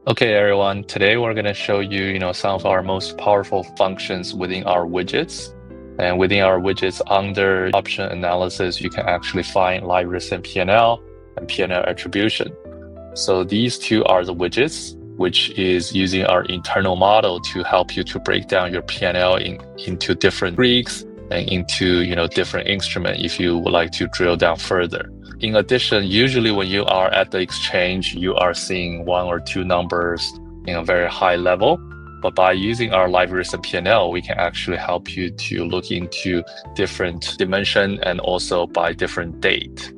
Okay, everyone. Today we're going to show you, some of our most powerful functions within our widgets. And within our widgets, under option analysis, you can actually find live risk and P&L attribution. So these two are the widgets, which is using our internal model to help you to break down your P&L into different Greeks and into, different instrument if you would like to drill down further. In addition, usually when you are at the exchange, you are seeing one or two numbers in a very high level. But by using our live risk and P&L, we can actually help you to look into different dimension and also by different date.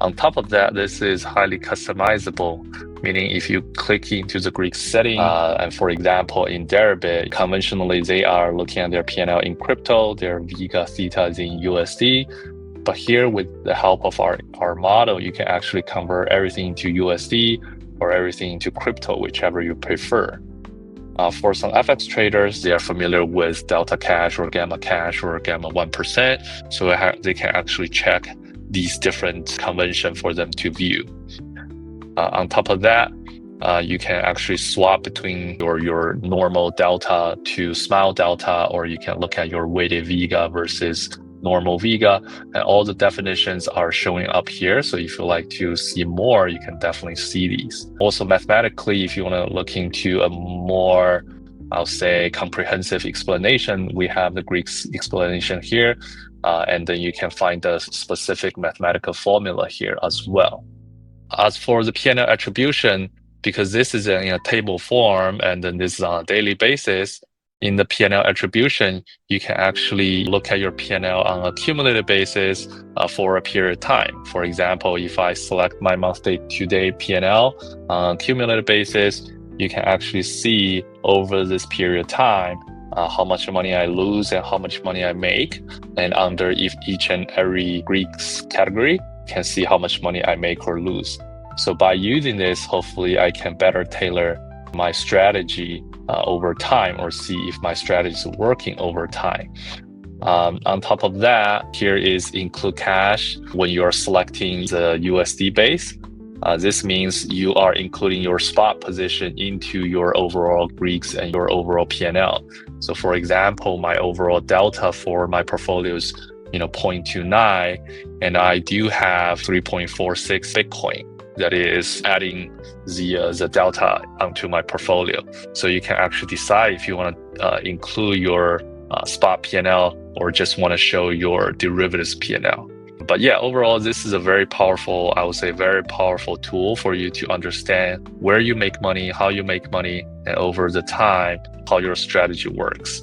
On top of that, this is highly customizable, meaning if you click into the Greek setting, and for example, in Deribit, conventionally, they are looking at their P&L in crypto, their Vega Theta is in USD. But here, with the help of our model, you can actually convert everything to USD or everything into crypto, whichever you prefer. For some FX traders, they are familiar with Delta Cash or Gamma Cash or Gamma 1%, so they can actually check these different conventions for them to view. On top of that, you can actually swap between your normal Delta to Smile Delta, or you can look at your weighted Vega versus normal Vega, and all the definitions are showing up here. So if you like to see more, you can definitely see these. Also, mathematically, if you want to look into a more, I'll say, comprehensive explanation, we have the Greek explanation here, and then you can find the specific mathematical formula here as well. As for the P&L attribution, because this is in a table form and then this is on a daily basis, in the P&L attribution, you can actually look at your P&L on a cumulative basis for a period of time. For example, if I select my monthly to-date P&L on a cumulative basis, you can actually see over this period of time how much money I lose and how much money I make. And under each and every Greeks category, can see how much money I make or lose. So by using this, hopefully I can better tailor my strategy over time, or see if my strategy is working over time. On top of that, here is include cash when you are selecting the USD base. This means you are including your spot position into your overall Greeks and your overall P&L. So for example, my overall delta for my portfolio is 0.29, and I do have 3.46 Bitcoin. That is adding the delta onto my portfolio. So you can actually decide if you want to include your spot P&L or just want to show your derivatives P&L. But yeah, overall, this is a very powerful, I would say, very powerful tool for you to understand where you make money, how you make money, and over the time, how your strategy works.